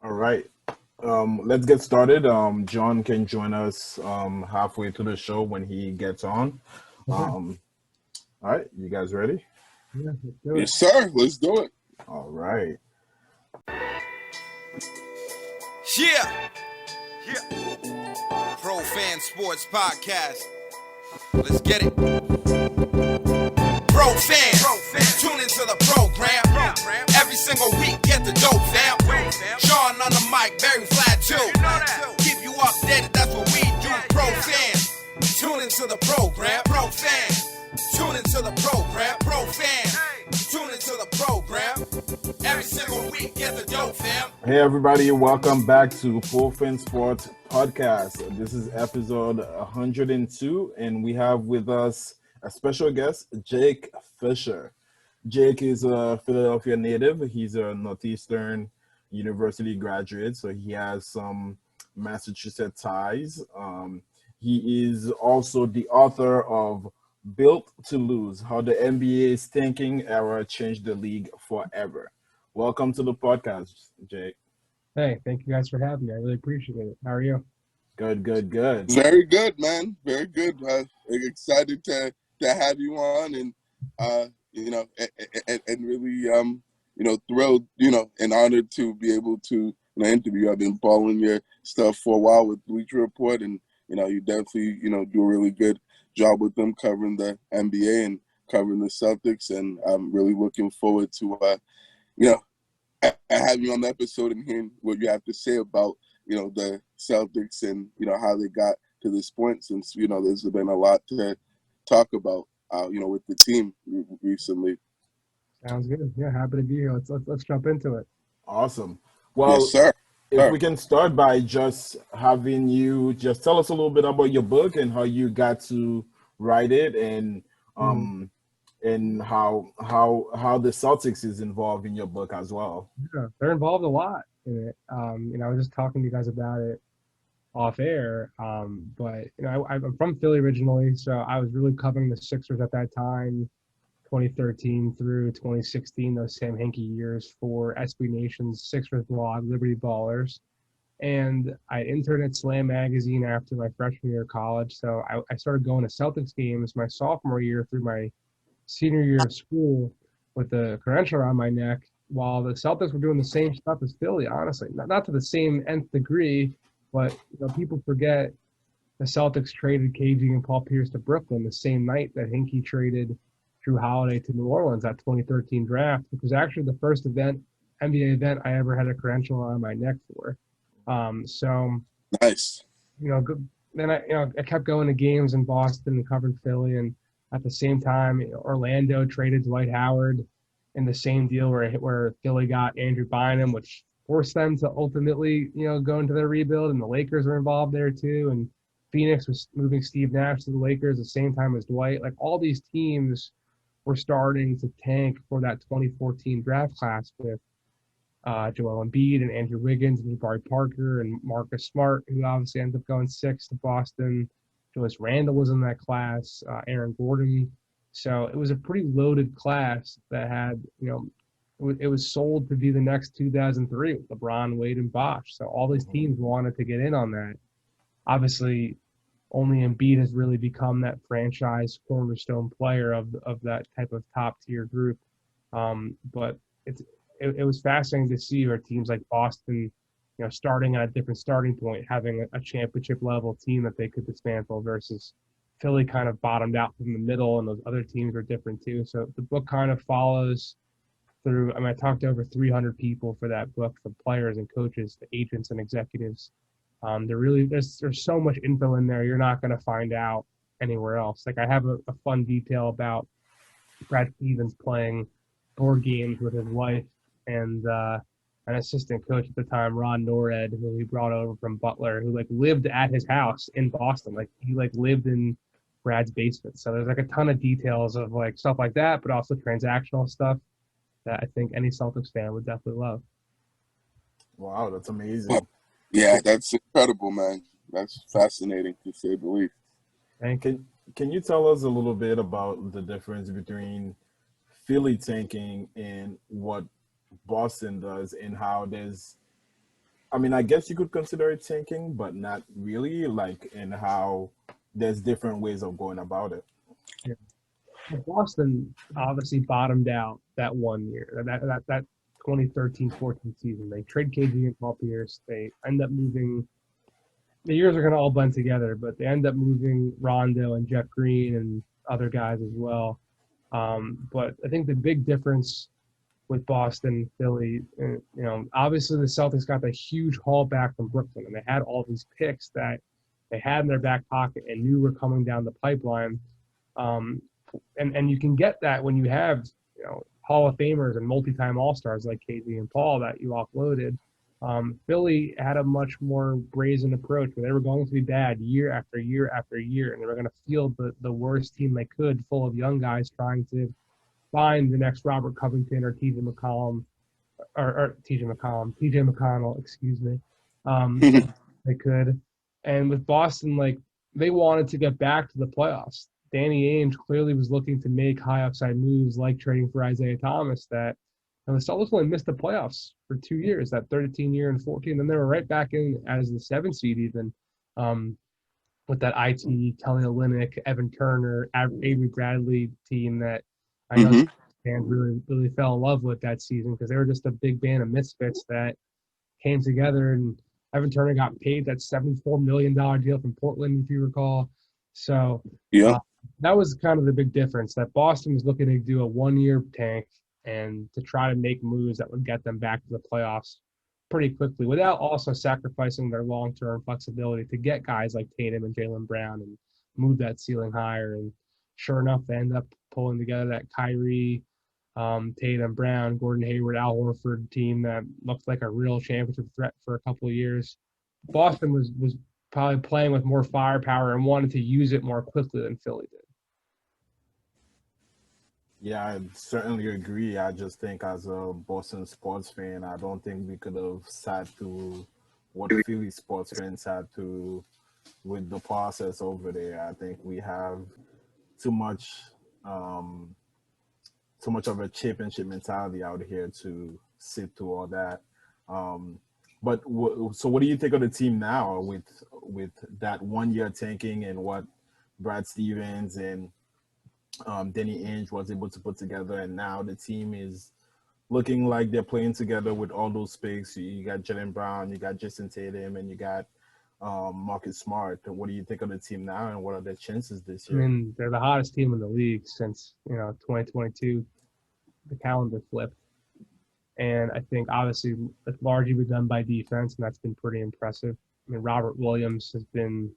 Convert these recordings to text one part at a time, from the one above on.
All right. Let's get started. John can join us halfway through the show when he gets on. Okay. Um, all right, you guys ready? Yeah, let's do it. Yes, sir. Let's do it. All right. Yeah, Pro Fan Sports Podcast. Let's get it. Pro fans, tune into the program. Every single week, get the dope, fam. Sean on the mic, very flat too. Keep you updated, that's what we do. Pro fans, tune into the program. Pro fans, tune into the program. Pro fans, tune into the program. Every single week, get the dope, fam. Hey, everybody, welcome back to Full Fin Sports Podcast. This is episode 102, and we have with us a special guest, Jake Fisher. Jake is a Philadelphia native. He's a Northeastern University graduate, so he has some Massachusetts ties. He is also the author of Built to Lose, How the NBA's Tanking Era Changed the League Forever. Welcome to the podcast, Jake. Hey, thank you guys for having me. I really appreciate it. How are you? Good. Very good, man. Very good. Excited to have you on, and and really thrilled, and honored to be able to interview. I've been following your stuff for a while with Bleacher Report, and you definitely do a really good job with them covering the NBA and covering the Celtics, and I'm really looking forward to having you on the episode and hearing what you have to say about the Celtics and how they got to this point, since there's been a lot to talk about with the team recently. Sounds good. Yeah, happy to be here. Let's jump into it. Awesome. Well, Yes, sir. if we can start by just having you just tell us a little bit about your book and how you got to write it, and and how the Celtics is involved in your book as well. Yeah, they're involved a lot in it. I was just talking to you guys about it off air. But I'm from Philly originally, so I was really covering the Sixers at that time, 2013 through 2016, those Sam Hinkie years for SB Nation's Sixers blog, Liberty Ballers. And I interned at Slam Magazine after my freshman year of college. So I started going to Celtics games my sophomore year through my senior year of school with the credential around my neck, while the Celtics were doing the same stuff as Philly, honestly. Not to the same nth degree, but people forget the Celtics traded KG and Paul Pierce to Brooklyn the same night that Hinkie traded Drew Holiday to New Orleans, that 2013 draft, which was actually the first NBA event I ever had a credential around my neck for. So nice. Then I kept going to games in Boston and covered Philly, and at the same time, Orlando traded Dwight Howard in the same deal where Philly got Andrew Bynum, which forced them to ultimately, go into their rebuild, and the Lakers were involved there too. And Phoenix was moving Steve Nash to the Lakers at the same time as Dwight. Like, all these teams were starting to tank for that 2014 draft class with Joel Embiid and Andrew Wiggins and Jabari Parker and Marcus Smart, who obviously ended up going 6 to Boston. Julius Randle was in that class, Aaron Gordon. So it was a pretty loaded class that had, it was sold to be the next 2003 with LeBron, Wade, and Bosh. So all these teams wanted to get in on that. Obviously, only Embiid has really become that franchise cornerstone player of that type of top-tier group. But it was fascinating to see where teams like Boston, starting at a different starting point, having a championship-level team that they could dismantle, versus Philly kind of bottomed out from the middle, and those other teams were different too. So the book kind of follows through. I talked to over 300 people for that book, from players and coaches to agents and executives. There's so much info in there you're not going to find out anywhere else. Like, I have a fun detail about Brad Stevens playing board games with his wife and an assistant coach at the time, Ron Norred, who he brought over from Butler, who lived at his house in Boston. He lived in Brad's basement. So there's a ton of details of stuff like that, but also transactional stuff that I think any Celtics fan would definitely love. Wow, that's amazing. Yeah, that's incredible, man. That's fascinating, to say the least. Can you tell us a little bit about the difference between Philly tanking and what Boston does, and how there's I mean, I guess you could consider it tanking, but not really, like in how there's different ways of going about it. Yeah. Well, Boston obviously bottomed out that one year, that 2013-14 season. They trade KG and Paul Pierce. They end up moving. The years are going to all blend together, but they end up moving Rondo and Jeff Green and other guys as well. But I think the big difference with Boston, Philly, obviously the Celtics got the huge haul back from Brooklyn, and they had all these picks that they had in their back pocket and knew were coming down the pipeline. And you can get that when you have, Hall of Famers and multi-time All-Stars like KG and Paul that you offloaded. Philly had a much more brazen approach where they were going to be bad year after year after year, and they were going to field the worst team they could, full of young guys trying to find the next Robert Covington or TJ McConnell, TJ McConnell, excuse me. They could. And with Boston, they wanted to get back to the playoffs. Danny Ainge clearly was looking to make high upside moves like trading for Isaiah Thomas that the Celtics only missed the playoffs for 2 years, that 13 year and 14. Then they were right back in as the 7th seed even with that IT, Kelly Olynyk, Evan Turner, Avery Bradley team that I know fans really, really fell in love with that season because they were just a big band of misfits that came together. And Evan Turner got paid that $74 million deal from Portland, if you recall. So that was kind of the big difference, that Boston was looking to do a 1-year tank and to try to make moves that would get them back to the playoffs pretty quickly without also sacrificing their long-term flexibility to get guys like Tatum and Jaylen Brown and move that ceiling higher. And sure enough, they end up pulling together that Kyrie, Tatum, Brown, Gordon Hayward, Al Horford team that looked like a real championship threat for a couple of years. Boston was probably playing with more firepower and wanted to use it more quickly than Philly did. Yeah, I certainly agree. I just think as a Boston sports fan, I don't think we could have sat through what Philly sports fans had to with the process over there. I think we have too much of a championship mentality out here to sit through all that. So what do you think of the team now with that 1 year tanking and what Brad Stevens and Danny Ainge was able to put together, and now the team is looking like they're playing together with all those picks? You got Jaylen Brown, you got Jason Tatum, and you got Marcus Smart. What do you think of the team now, and what are their chances this year? I mean, they're the hottest team in the league since 2022. The calendar flipped, and I think obviously it's largely been done by defense, and that's been pretty impressive. I mean, Robert Williams has been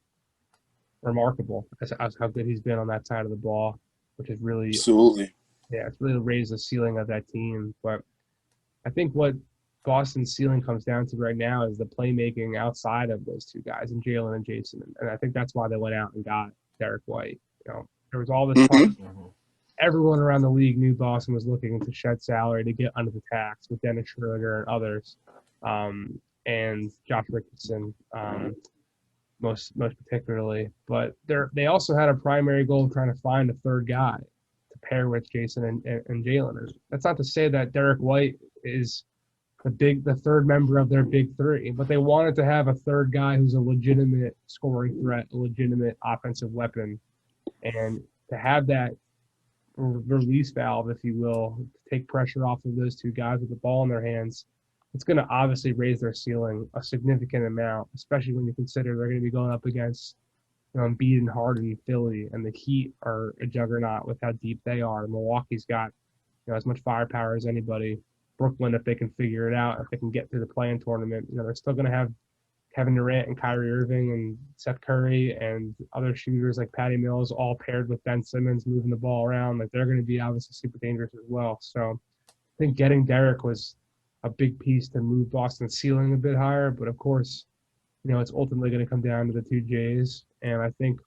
remarkable as how good he's been on that side of the ball, which is really it's really raised the ceiling of that team. But I think what Boston's ceiling comes down to right now is the playmaking outside of those two guys, and Jaylen and Jason. And I think that's why they went out and got Derek White. There was all this talk. Everyone around the league knew Boston was looking to shed salary to get under the tax with Dennis Schroeder and others, and Josh Richardson, most particularly. But they also had a primary goal of trying to find a third guy to pair with Jason and Jaylen. That's not to say that Derek White is the third member of their big three, but they wanted to have a third guy who's a legitimate scoring threat, a legitimate offensive weapon, and to have that release valve, if you will, to take pressure off of those two guys with the ball in their hands. It's going to obviously raise their ceiling a significant amount, especially when you consider they're going to be going up against Embiid and Harden, Philly, and the Heat are a juggernaut with how deep they are. Milwaukee's got as much firepower as anybody. Brooklyn, if they can figure it out, if they can get through the play-in tournament, they're still going to have Kevin Durant and Kyrie Irving and Seth Curry and other shooters like Patty Mills, all paired with Ben Simmons moving the ball around. They're going to be obviously super dangerous as well. So I think getting Derek was a big piece to move Boston's ceiling a bit higher. But of course, it's ultimately going to come down to the two J's. And I think,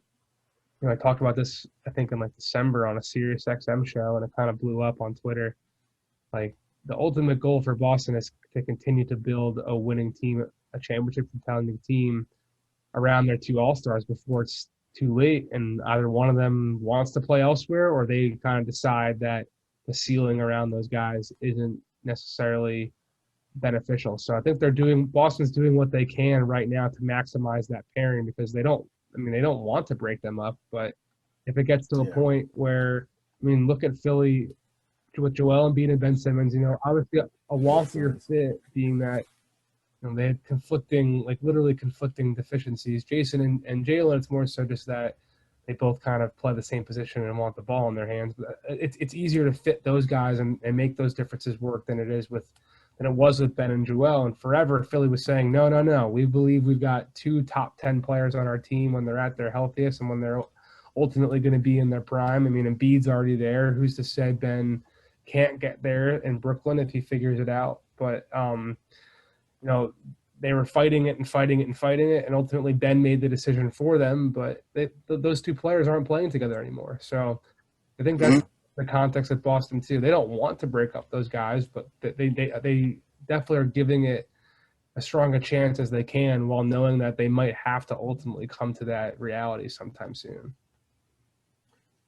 I talked about this, I think in December on a Sirius XM show, and it kind of blew up on Twitter. The ultimate goal for Boston is to continue to build a winning team, a championship contending team around their two All-Stars before it's too late and either one of them wants to play elsewhere or they kind of decide that the ceiling around those guys isn't necessarily beneficial. So I think Boston's doing what they can right now to maximize that pairing, because they don't want to break them up, but if it gets to a Yeah. point where, look at Philly with Joel Embiid and Ben Simmons, obviously a wonkier fit being that, they had literally conflicting deficiencies. Jason and Jalen, it's more so just that they both kind of play the same position and want the ball in their hands. But it's easier to fit those guys and make those differences work than it was with Ben and Joel. And forever, Philly was saying, no. We believe we've got 2 top 10 players on our team when they're at their healthiest and when they're ultimately going to be in their prime. Embiid's already there. Who's to say Ben can't get there in Brooklyn if he figures it out? But they were fighting it, and ultimately Ben made the decision for them. But those 2 players aren't playing together anymore. So I think that's the context of Boston too. They don't want to break up those guys, but they definitely are giving it as strong a chance as they can, while knowing that they might have to ultimately come to that reality sometime soon.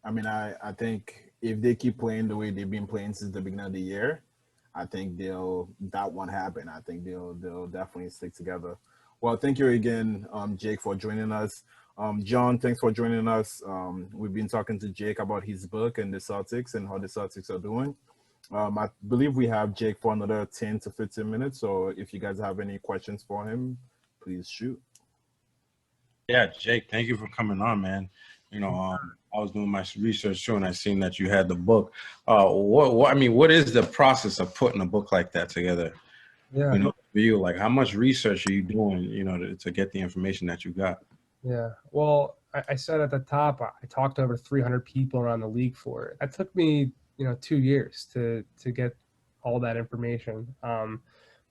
I think if they keep playing the way they've been playing since the beginning of the year, I think that won't happen. I think they'll definitely stick together. Well, thank you again, Jake, for joining us. John, thanks for joining us. We've been talking to Jake about his book and the Celtics and how the Celtics are doing. I believe we have Jake for another 10 to 15 minutes. So if you guys have any questions for him, please shoot. Yeah, Jake, thank you for coming on, man. I was doing my research too, and I seen that you had the book. What is the process of putting a book like that together? Yeah. For you, like, how much research are you doing, to get the information that you got? Yeah. Well, I said at the top, I talked to over 300 people around the league for it. That took me, 2 years to get all that information.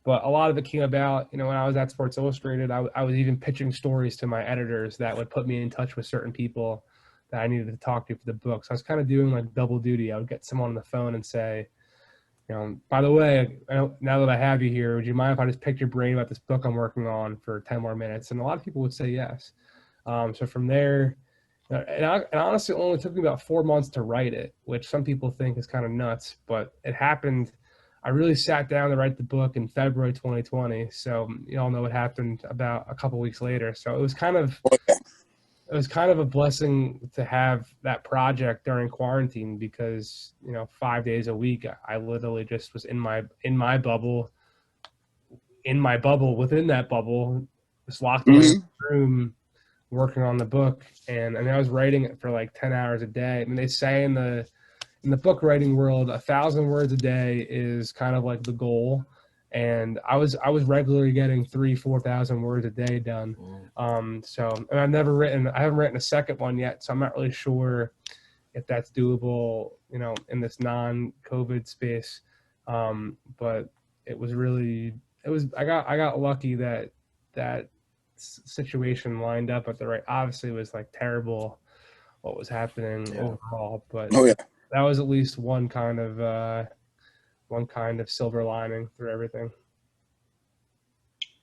But a lot of it came about, when I was at Sports Illustrated, I was even pitching stories to my editors that would put me in touch with certain people that I needed to talk to for the book. So I was kind of doing like double duty. I would get someone on the phone and say, by the way, now that I have you here, would you mind if I just pick your brain about this book I'm working on for 10 more minutes? And a lot of people would say yes. So from there, and honestly, it only took me about 4 months to write it, which some people think is kind of nuts, but it happened. I really sat down to write the book in February 2020. So you all know what happened about a couple weeks later. So it was kind of a blessing to have that project during quarantine, because 5 days a week I literally just was in my bubble within that bubble, just locked away in the room working on the book, and I was writing it for like 10 hours a day. They say in the book writing world, 1,000 words a day is kind of like the goal. And I was regularly getting 3,000-4,000 words a day done. So, and I haven't written a second one yet, so I'm not really sure if that's doable, in this non-COVID space. But I got lucky that situation lined up at the right. Obviously, it was like terrible what was happening overall, but that was at least one kind of silver lining through everything.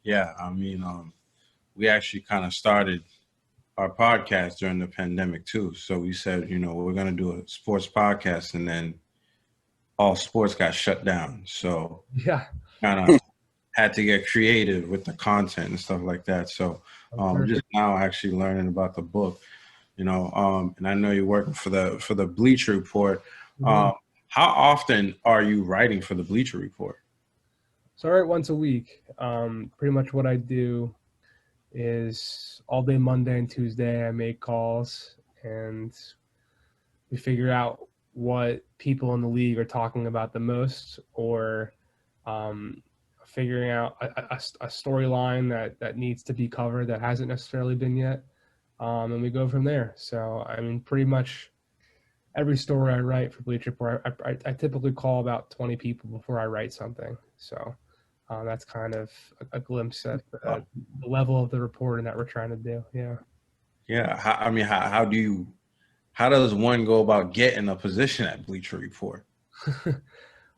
Yeah, we actually kind of started our podcast during the pandemic too. So we said, we're going to do a sports podcast, and then all sports got shut down. So kind of had to get creative with the content and stuff like that. So just now actually learning about the book, and I know you're working for the Bleacher Report. How often are you writing for the Bleacher Report? So I write once a week. Pretty much what I do is all day Monday and Tuesday I make calls, and we figure out what people in the league are talking about the most, or figuring out a storyline that needs to be covered that hasn't necessarily been yet, and we go from there. So pretty much every story I write for Bleacher Report, I typically call about 20 people before I write something. So that's kind of a glimpse at the level of the reporting that we're trying to do. Yeah. How does one go about getting a position at Bleacher Report?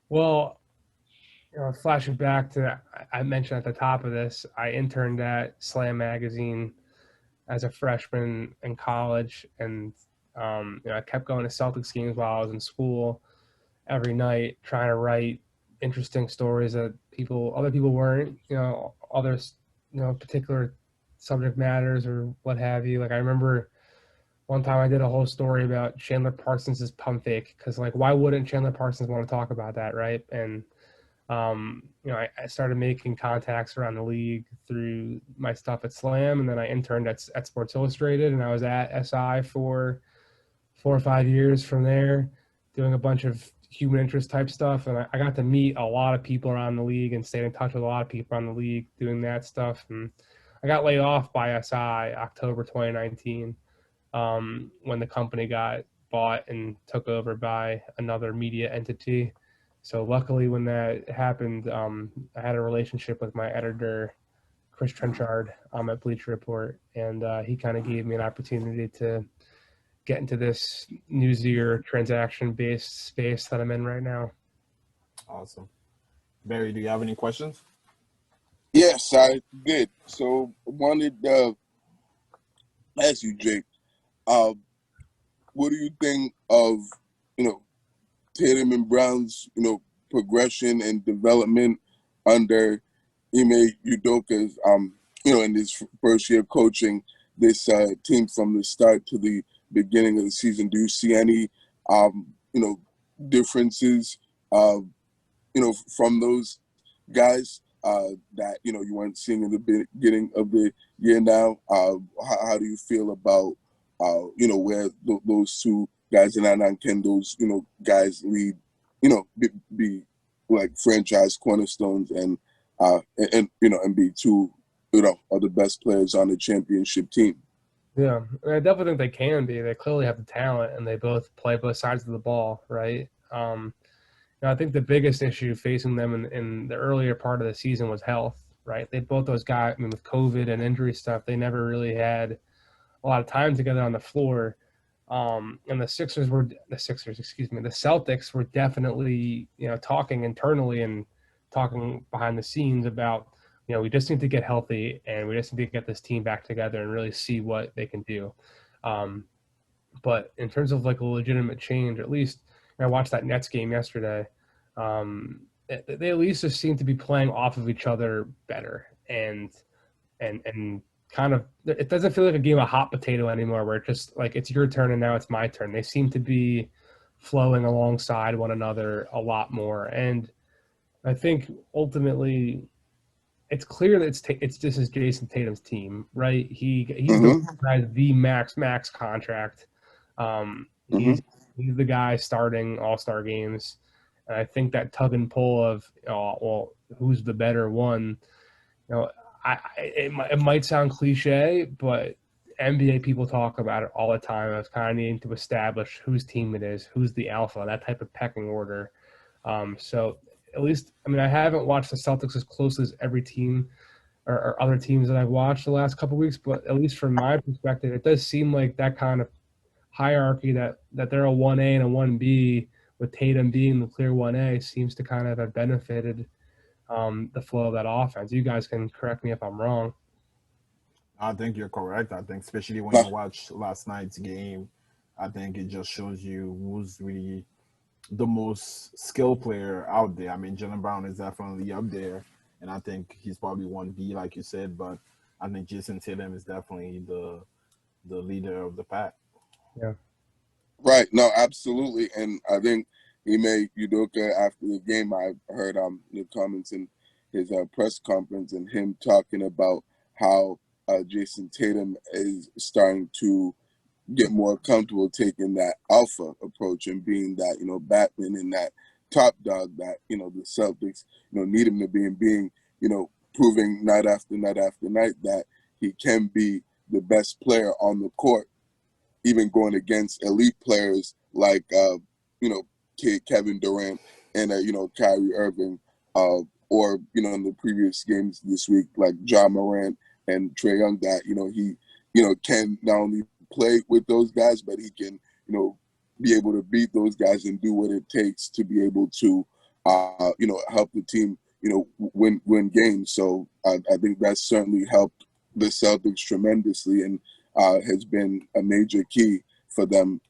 Well, flashing back to, I mentioned at the top of this, I interned at Slam Magazine as a freshman in college, and I kept going to Celtics games while I was in school every night, trying to write interesting stories that other people weren't, others, particular subject matters or what have you. Like I remember one time I did a whole story about Chandler Parsons' pump fake because, like, why wouldn't Chandler Parsons want to talk about that, right? And I started making contacts around the league through my stuff at Slam, and then I interned at Sports Illustrated, and I was at SI for 4 or 5 years from there, doing a bunch of human interest type stuff. And I got to meet a lot of people around the league and stayed in touch with a lot of people around the league doing that stuff. And I got laid off by SI October 2019 when the company got bought and took over by another media entity. So luckily when that happened, I had a relationship with my editor, Chris Trenchard, at Bleacher Report. And he kind of gave me an opportunity to get into this newsier transaction-based space that I'm in right now. Awesome. Barry, do you have any questions? Yes, I did. So I wanted to ask you, Jake, what do you think of, Tatum and Brown's, progression and development under Ime Udoka's, in his first year coaching this team from the start to the beginning of the season? Do you see any, differences, from those guys that, you weren't seeing in the beginning of the year now? How do you feel about, where those two guys in and can those, guys lead, be like franchise cornerstones and be two, of the best players on the championship team? Yeah, I definitely think they can be. They clearly have the talent, and they both play both sides of the ball, right? I think the biggest issue facing them in the earlier part of the season was health, right? Both those guys, with COVID and injury stuff, they never really had a lot of time together on the floor. And the Celtics were definitely, talking internally and talking behind the scenes about, we just need to get healthy and we just need to get this team back together and really see what they can do. But in terms of like a legitimate change, at least I watched that Nets game yesterday. They at least just seem to be playing off of each other better and kind of, it doesn't feel like a game of hot potato anymore where it's just like it's your turn and now it's my turn. They seem to be flowing alongside one another a lot more. And I think ultimately it's clear that this is Jason Tatum's team, right? He's the max contract. He's the guy starting all-star games. And I think that tug and pull of, who's the better one, it might sound cliche, but NBA people talk about it all the time. I was kind of needing to establish whose team it is, who's the alpha, that type of pecking order. So at least, I haven't watched the Celtics as closely as every team or other teams that I've watched the last couple of weeks, but at least from my perspective, it does seem like that kind of hierarchy that they're a 1A and a 1B, with Tatum being the clear 1A, seems to kind of have benefited the flow of that offense. You guys can correct me if I'm wrong. I think you're correct. I think especially when you watch last night's game, I think it just shows you who's really the most skilled player out there. Jaylen Brown is definitely up there, and I think he's probably 1B, like you said, but I think Jason Tatum is definitely the leader of the pack. Yeah. Right. No, absolutely. And I think Ime Udoka, after the game, I heard the comments in his press conference and him talking about how Jason Tatum is starting to get more comfortable taking that alpha approach and being that, Batman and that top dog that, the Celtics, need him to be, and being, proving night after night after night that he can be the best player on the court, even going against elite players like, Kevin Durant and, Kyrie Irving, or, in the previous games this week, like John Morant and Trae Young, that, he, can not only play with those guys, but he can, be able to beat those guys and do what it takes to be able to, help the team, win games. So I think that's certainly helped the Celtics tremendously and has been a major key for them,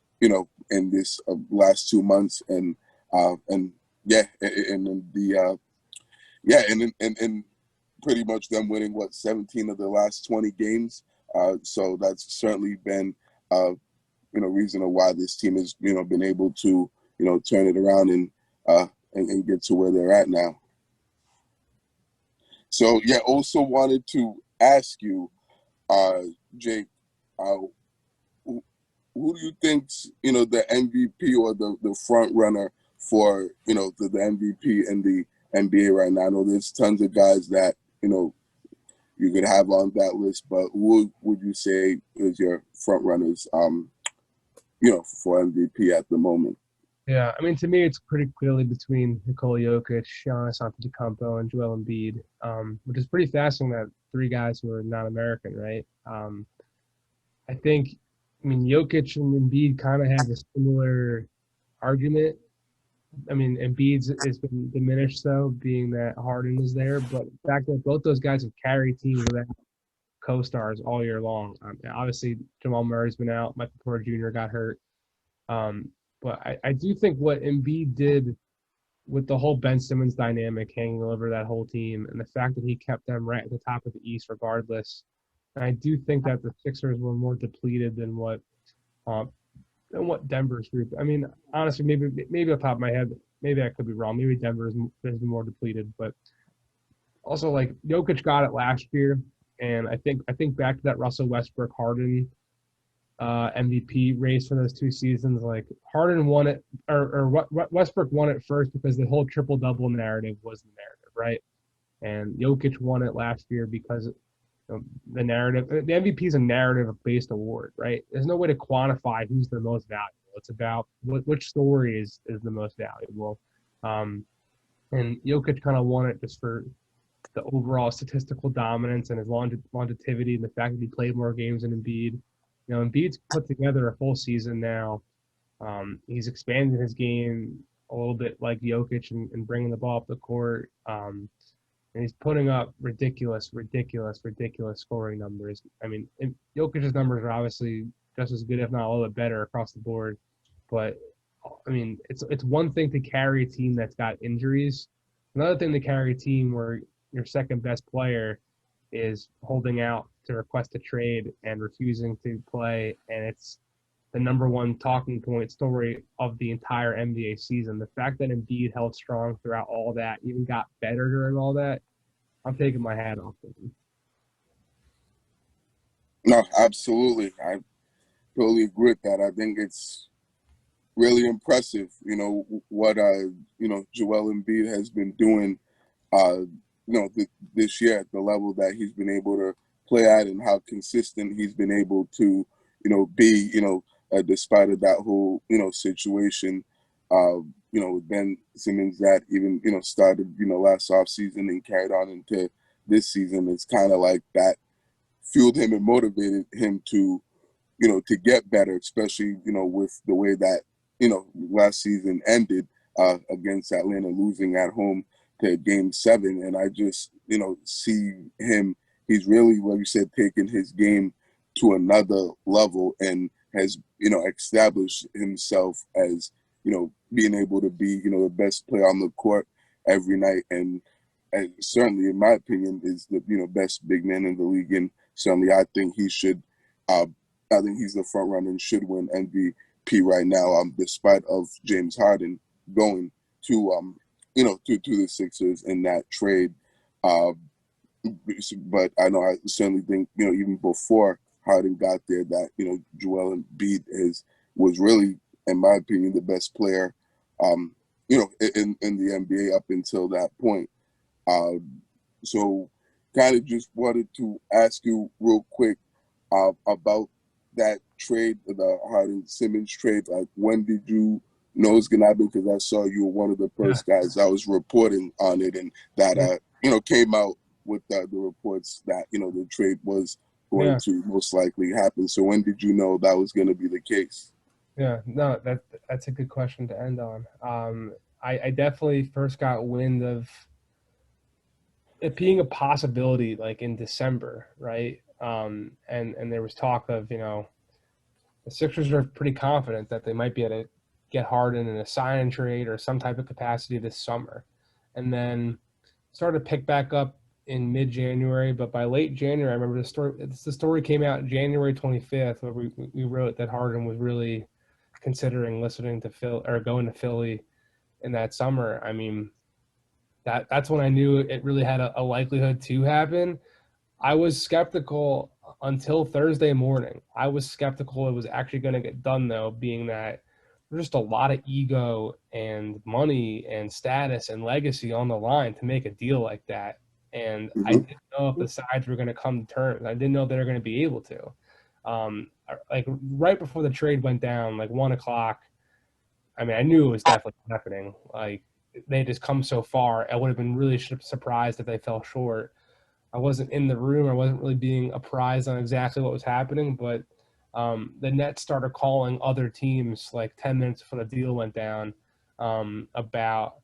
in this last 2 months. And the, yeah, and pretty much them winning 17 of the last 20 games. So that's certainly been reason of why this team has been able to turn it around and get to where they're at now. So yeah, also wanted to ask you, Jake, who do you think's the MVP or the front runner for the MVP in the NBA right now? I know there's tons of guys that you could have on that list, but who would you say is your front runners for MVP at the moment? Yeah, I mean, to me, it's pretty clearly between Nikola Jokic, Giannis Antetokounmpo, and Joel Embiid, which is pretty fascinating that three guys who are not American, right? I think, Jokic and Embiid kind of have a similar argument. I mean, Embiid's has been diminished, though, being that Harden is there. But the fact that both those guys have carried teams without co-stars all year long. Obviously, Jamal Murray's been out. Michael Porter Jr. got hurt. But I do think what Embiid did with the whole Ben Simmons dynamic hanging over that whole team and the fact that he kept them right at the top of the East regardless. And I do think that the Sixers were more depleted than what Denver's group. I mean, honestly, maybe off the top of my head, maybe I could be wrong. Maybe Denver has been more depleted. But also, like, Jokic got it last year. And I think back to that Russell Westbrook Harden MVP race for those 2 seasons. Like, Harden won it, or Westbrook won it first because the whole triple-double narrative was the narrative, right? And Jokic won it last year because the narrative. The MVP is a narrative-based award, right? There's no way to quantify who's the most valuable. It's about which story is the most valuable. And Jokic kind of won it just for the overall statistical dominance and his longevity and the fact that he played more games than Embiid. Embiid's put together a full season now. He's expanded his game a little bit like Jokic and bringing the ball up the court. And he's putting up ridiculous scoring numbers. I mean, Jokic's numbers are obviously just as good, if not a little bit better across the board. But, I mean, it's one thing to carry a team that's got injuries. Another thing to carry a team where your second best player is holding out to request a trade and refusing to play, and it's the number one talking point story of the entire NBA season. The fact that Embiid held strong throughout all that, even got better during all that, I'm taking my hat off to him. No, absolutely. I totally agree with that. I think it's really impressive, what Joel Embiid has been doing this year at the level that he's been able to play at and how consistent he's been able to, be, despite of that whole, situation, with Ben Simmons that even, started, last offseason and carried on into this season. It's kind of like that fueled him and motivated him to, to get better, especially, with the way that, last season ended against Atlanta, losing at home to Game 7. And I just, see him, he's really, like you said, taking his game to another level and has, established himself as, being able to be, the best player on the court every night. And certainly, in my opinion, is the, best big man in the league. And certainly, I think he should, I think he's the front runner and should win MVP right now, despite of James Harden going to, to the Sixers in that trade. But I know I certainly think, even before Harden got there, that, Joel Embiid was really, in my opinion, the best player, in the NBA up until that point. So kind of just wanted to ask you real quick about that trade, the Harden-Simmons trade. Like, when did you know it's going to happen? Because I saw you were one of the first guys that was reporting on it, and that, came out with the reports that, the trade was going to most likely happen. So when did you know that was going to be the case? Yeah, no, that's a good question to end on. I definitely first got wind of it being a possibility, like, in December, right? And there was talk of, the Sixers are pretty confident that they might be able to get Harden in a sign and trade or some type of capacity this summer. And then started to pick back up in mid-January, but by late January, I remember the story came out January 25th, where we wrote that Harden was really considering listening to Phil or going to Philly in that summer. I mean, that's when I knew it really had a likelihood to happen. I was skeptical until Thursday morning. I was skeptical it was actually going to get done, though, being that there's just a lot of ego and money and status and legacy on the line to make a deal like that. And I didn't know if the sides were going to come to terms. I didn't know if they were going to be able to. Like right before the trade went down, like 1 o'clock, I mean, I knew it was definitely happening. Like, they just come so far. I would have been really surprised if they fell short. I wasn't in the room. I wasn't really being apprised on exactly what was happening, but the Nets started calling other teams like 10 minutes before the deal went down about,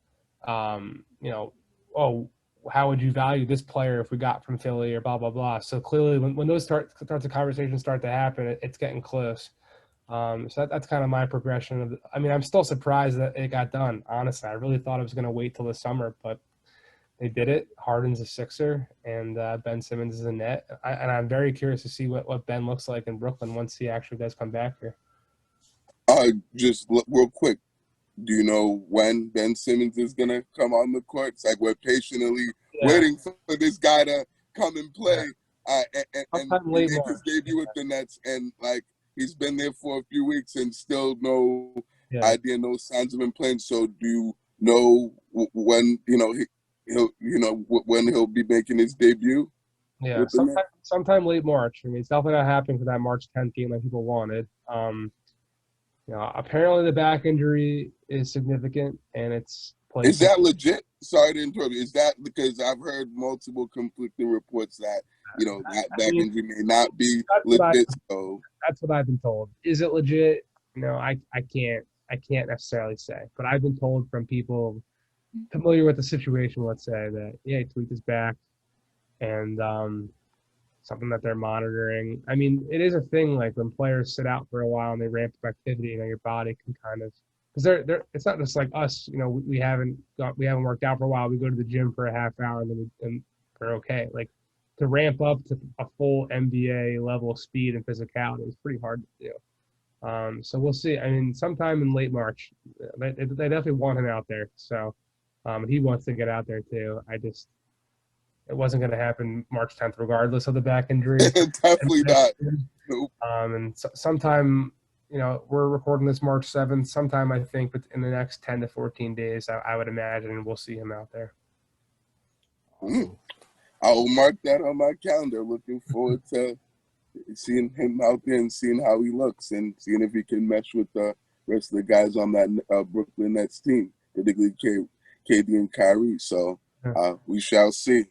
oh, how would you value this player if we got from Philly or blah, blah, blah. So clearly when those sorts of conversations start to happen, it's getting close. So that's kind of my progression. I mean, I'm still surprised that it got done, honestly. I really thought it was going to wait till the summer, but they did it. Harden's a Sixer, and Ben Simmons is a net. And I'm very curious to see what Ben looks like in Brooklyn once he actually does come back here. Just real quick, do you know when Ben Simmons is going to come on the court? It's like we're patiently waiting for this guy to come and play and make his debut with the Nets. And, like, he's been there for a few weeks and still no idea, no signs of him playing. So do you know when, when he'll be making his debut? Yeah, sometime late March. I mean, it's definitely not happening for that March 10th game like people wanted. Apparently the back injury is significant, and it's played. Is that legit? Sorry to interrupt you. Is that because I've heard multiple conflicting reports that, that back injury may not be legit? So that's what I've been told. Is it legit? No, I can't necessarily say. But I've been told from people familiar with the situation, let's say, that, Tweet is back, and something that they're monitoring. I mean, it is a thing, like when players sit out for a while and they ramp up activity, your body can kind of, because it's not just like us, we haven't worked out for a while. We go to the gym for a half hour and then we're okay. Like, to ramp up to a full NBA level speed and physicality is pretty hard to do. So we'll see. I mean, sometime in late March, they definitely want him out there. So, and he wants to get out there too. It wasn't going to happen March 10th, regardless of the back injury. Definitely not. Nope. And sometime, we're recording this March 7th. Sometime, I think, in the next 10 to 14 days, I would imagine we'll see him out there. I will mark that on my calendar. Looking forward to seeing him out there and seeing how he looks and seeing if he can mesh with the rest of the guys on that Brooklyn Nets team, particularly KD and Kyrie. So we shall see.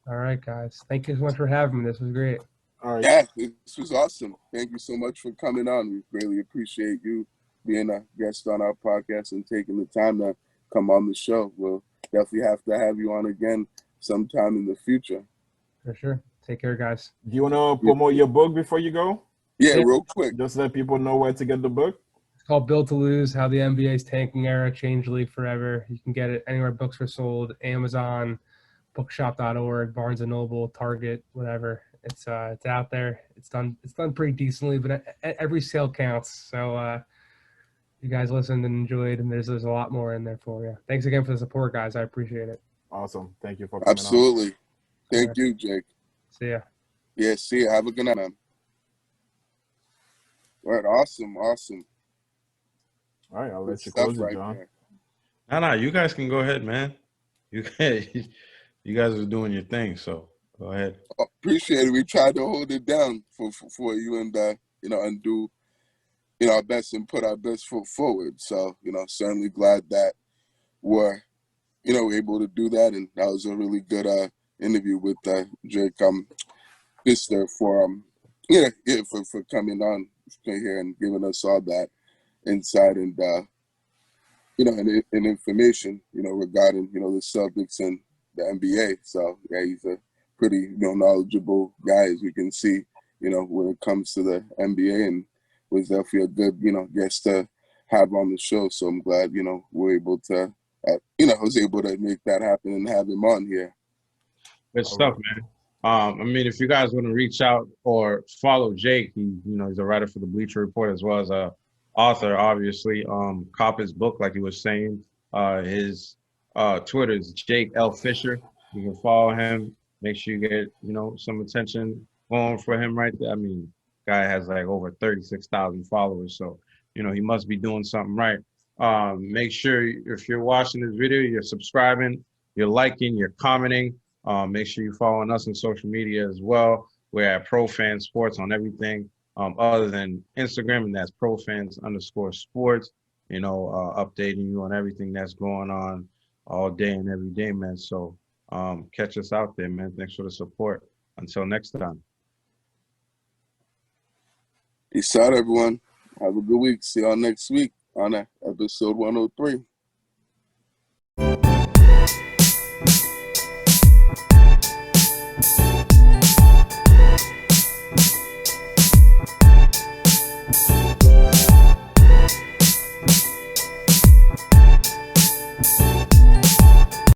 All right, guys. Thank you so much for having me. This was great. All right. Yeah, this was awesome. Thank you so much for coming on. We greatly appreciate you being a guest on our podcast and taking the time to come on the show. We'll definitely have to have you on again sometime in the future. For sure. Take care, guys. Do you want to promote your book before you go? Yeah, real quick. Just let people know where to get the book. It's called Built to Lose, How the NBA's Tanking Era Changed the League Forever. You can get it anywhere books are sold, Amazon, bookshop.org, Barnes & Noble, Target, whatever. It's out there. It's done pretty decently, but every sale counts. So you guys listened and enjoyed, and there's a lot more in there for you. Thanks again for the support, guys. I appreciate it. Awesome. Thank you for coming Absolutely. on. Thank you, Jake. See ya. Yeah, see ya. Have a good night, man. All right, awesome. All right, I'll let you close it, John. No, you guys can go ahead, man. You guys are doing your thing, so go ahead. Appreciate it. We tried to hold it down for you and and do our best and put our best foot forward. So certainly glad that we're able to do that, and that was a really good interview with Jake Pfister for coming on here and giving us all that insight and and information regarding the subjects and the NBA. So yeah, he's a pretty knowledgeable guy, as we can see when it comes to the NBA, and was definitely a good guest to have on the show. So I'm glad we're able to I was able to make that happen and have him on here. Good stuff, man. I mean, if you guys want to reach out or follow Jake, he's a writer for the Bleacher Report as well as a author, obviously. Cop his book, like he was saying. His Twitter is Jake L. Fisher. You can follow him. Make sure you get, some attention going for him right there. I mean, guy has like over 36,000 followers, so he must be doing something right. Make sure if you're watching this video, you're subscribing, you're liking, you're commenting. Make sure you're following us on social media as well. We're at ProFan Sports on everything other than Instagram, and that's ProFans_sports. Updating you on everything that's going on all day and every day, man. So catch us out there, man. Thanks for the support. Until next time. Peace out, everyone. Have a good week. See y'all next week on episode 103.